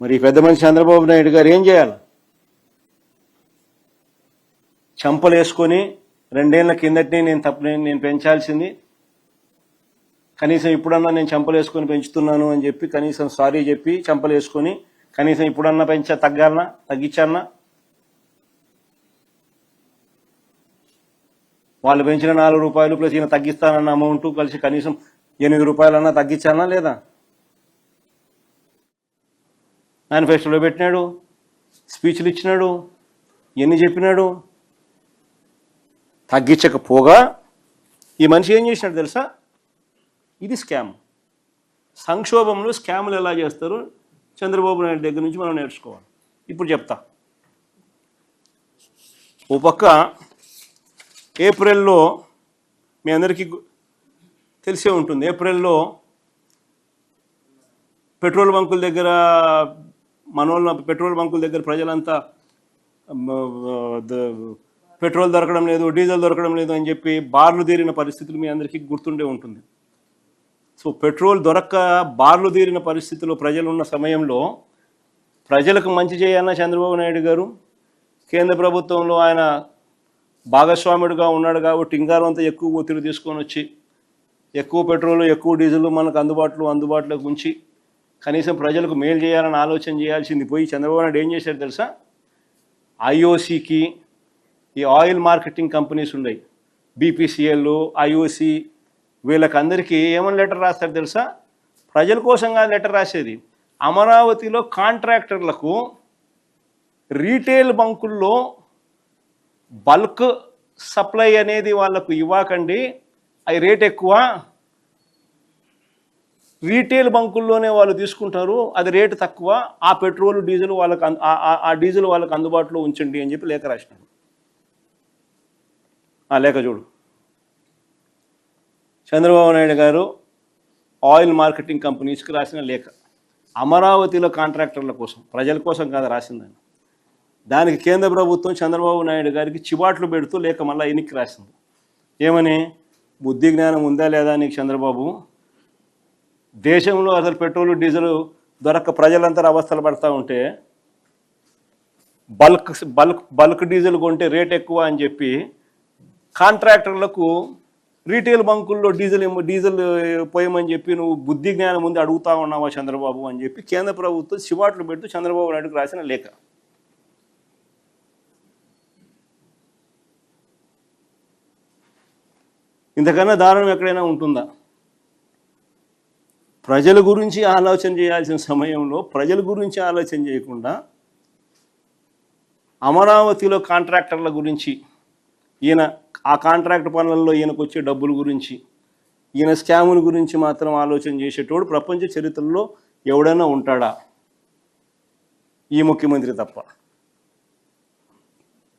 మరి పెద్ద మనిషి చంద్రబాబు నాయుడు గారు ఏం చేయాలి? చంపలు వేసుకొని 2 ఏళ్ల కిందటినే నేను పెంచాల్సింది, కనీసం ఇప్పుడన్నా నేను చంపలు వేసుకొని పెంచుతున్నాను అని చెప్పి కనీసం సారీ చెప్పి చంపలు వేసుకొని కనీసం ఇప్పుడన్నా తగ్గించాలన్నా? వాళ్ళు పెంచిన 4 రూపాయలు ప్లస్ ఈయన తగ్గిస్తానన్న అమౌంట్ కలిసి కనీసం 8 రూపాయలన్నా తగ్గించాలన్నా లేదా? మేనిఫెస్టోలో పెట్టినాడు, స్పీచ్లు ఇచ్చినాడు, ఎన్ని చెప్పినాడు. తగ్గించకపోగా ఈ మనిషి ఏం చేసినాడు తెలుసా? ఇది స్కామ్. సంక్షోభంలో స్కాములు ఎలా చేస్తారు చంద్రబాబు నాయుడు దగ్గర నుంచి మనం నేర్చుకోవాలి. ఇప్పుడు చెప్తా. ఓ పక్క ఏప్రిల్లో మీ అందరికీ తెలిసే ఉంటుంది, ఏప్రిల్లో పెట్రోల్ బంకుల దగ్గర పెట్రోల్ బంకుల దగ్గర ప్రజలంతా పెట్రోల్ దొరకడం లేదు, డీజిల్ దొరకడం లేదు అని చెప్పి బార్లు తీరిన పరిస్థితులు మీ అందరికీ గుర్తుండే ఉంటుంది. సో పెట్రోల్ దొరక్క బార్లు తీరిన పరిస్థితుల్లో ప్రజలు ఉన్న సమయంలో ప్రజలకు మంచి చేయాలన్న చంద్రబాబు నాయుడు గారు కేంద్ర ప్రభుత్వంలో ఆయన భాగస్వాముడిగా ఉన్నాడు కాబట్టి ఇంకారంతా ఎక్కువ ఒత్తిడి తీసుకొని వచ్చి ఎక్కువ పెట్రోల్ ఎక్కువ డీజిల్ మనకు అందుబాటులోకి ఉంచి కనీసం ప్రజలకు మేలు చేయాలని ఆలోచన చేయాల్సింది పోయి చంద్రబాబు నాయుడు ఏం చేశాడు తెలుసా? ఐఓసికి, ఈ ఆయిల్ మార్కెటింగ్ కంపెనీస్ ఉన్నాయి, బీపీసీఎల్, ఐఓసి, వీళ్ళకందరికీ ఏమని లెటర్ రాస్తారు తెలుసా? ప్రజల కోసంగా లెటర్ రాసేది. అమరావతిలో కాంట్రాక్టర్లకు రీటైల్ బంకుల్లో బల్క్ సప్లై అనేది వాళ్ళకు ఇవ్వకండి, అవి రేట్ ఎక్కువ, రీటైల్ బంకుల్లోనే వాళ్ళు తీసుకుంటారు, అది రేటు తక్కువ, ఆ పెట్రోల్ డీజిల్ వాళ్ళకు అందుబాటులో ఉంచండి అని చెప్పి లేఖ రాసినాడు. ఆ లేఖ చూడు. చంద్రబాబు నాయుడు గారు ఆయిల్ మార్కెటింగ్ కంపెనీస్కి రాసిన లేఖ. అమరావతిలో కాంట్రాక్టర్ల కోసం, ప్రజల కోసం కాదు రాసిందని. దానికి కేంద్ర ప్రభుత్వం చంద్రబాబు నాయుడు గారికి చివాట్లు పెడుతూ లేఖ మళ్ళీ ఎన్నికి రాసింది. ఏమని? బుద్ధి జ్ఞానం ఉందా లేదా నీకు చంద్రబాబు? దేశంలో అసలు పెట్రోల్ డీజిల్ దొరక్క ప్రజలంతా అవస్థలు పడతా ఉంటే బల్క్ డీజిల్ కొంటే రేట్ ఎక్కువ అని చెప్పి కాంట్రాక్టర్లకు రీటైల్ బంకుల్లో డీజిల్ పోయమని చెప్పి నువ్వు బుద్ధి జ్ఞానం ముందు అడుగుతా ఉన్నావా చంద్రబాబు అని చెప్పి కేంద్ర ప్రభుత్వం చివాట్లు పెడుతూ చంద్రబాబు నాయుడుకు రాసిన లేఖ. ఇంతకన్నా దారుణం ఎక్కడైనా ఉంటుందా? ప్రజల గురించి ఆలోచన చేయాల్సిన సమయంలో ప్రజల గురించి ఆలోచన చేయకుండా అమరావతిలో కాంట్రాక్టర్ల గురించి, ఈయన ఆ కాంట్రాక్ట్ పనులలో ఈయనకు వచ్చే డబ్బుల గురించి, ఈయన స్కాముల గురించి మాత్రం ఆలోచన చేసేటోడు ప్రపంచ చరిత్రలో ఎవడైనా ఉంటాడా? ఈ ముఖ్యమంత్రి తప్ప.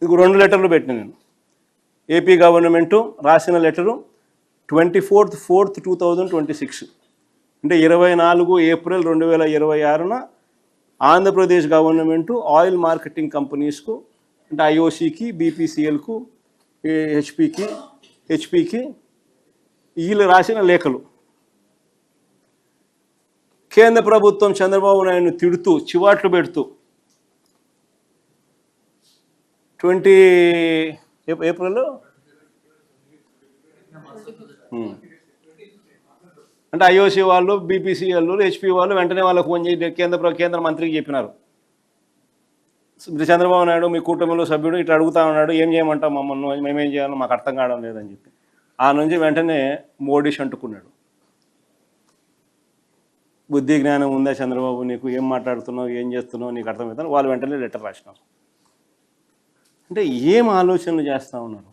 ఇది 2 లెటర్లు పెట్టిన నేను. ఏపీ గవర్నమెంటు రాసిన లెటరు 24/4/2026, అంటే 24 April 2026న Andhra Pradesh government oil marketing కంపెనీస్కు, అంటే ఐఓసికి, బీపీసీఎల్కు, హెచ్పికి వీళ్ళు రాసిన లేఖలు. కేంద్ర ప్రభుత్వం చంద్రబాబు నాయుడును తిడుతూ చివాట్లు పెడుతూ 20 ఏప్రిల్లో అంటే ఐఓసి వాళ్ళు, బీపీసీఎల్, హెచ్పి వాళ్ళు వెంటనే వాళ్ళకు ఫోన్ చేసి కేంద్ర మంత్రికి చెప్పినారు, చంద్రబాబు నాయుడు మీ కూటమిలో సభ్యుడు ఇట్లా అడుగుతా ఉన్నాడు, ఏం చేయమంటాం మమ్మల్ని, మేమేం చేయాలో మాకు అర్థం కావడం లేదని చెప్పి. ఆ నుంచి వెంటనే మోడీ అంటుకున్నాడు. బుద్ధి జ్ఞానం ఉందా చంద్రబాబు నీకు? ఏం మాట్లాడుతున్నావు, ఏం చేస్తున్నావు, నీకు అర్థమవుతాను. వాళ్ళు వెంటనే లెటర్ రాసినారు. అంటే ఏం ఆలోచనలు చేస్తూ ఉన్నారు?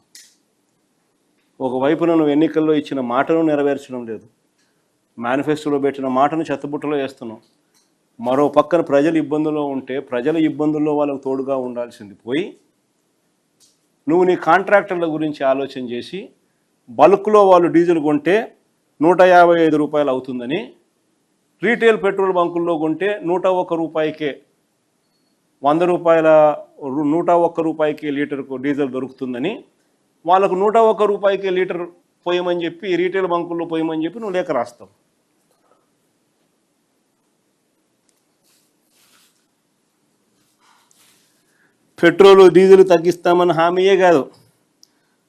ఒకవైపున నువ్వు ఎన్నికల్లో ఇచ్చిన మాటను నెరవేర్చడం లేదు, మేనిఫెస్టోలో పెట్టిన మాటను చెత్తబుట్టలో వేస్తున్నావు. మరో పక్కన ప్రజలు ఇబ్బందుల్లో ఉంటే ప్రజల ఇబ్బందుల్లో వాళ్ళకు తోడుగా ఉండాల్సింది పోయి నువ్వు నీ కాంట్రాక్టర్ల గురించి ఆలోచన చేసి బల్క్లో వాళ్ళు డీజిల్ కొంటే 155 రూపాయలు అవుతుందని, రీటైల్ పెట్రోల్ బంకుల్లో కొంటే 101 రూపాయికే 101 రూపాయికి లీటర్కు డీజిల్ దొరుకుతుందని, వాళ్ళకు 101 రూపాయికి లీటర్ పోయమని చెప్పి రీటైల్ బంకుల్లో పోయమని చెప్పి నువ్వు లేఖ రాస్తావు. పెట్రోలు డీజిల్ తగ్గిస్తామని హామీయే కాదు,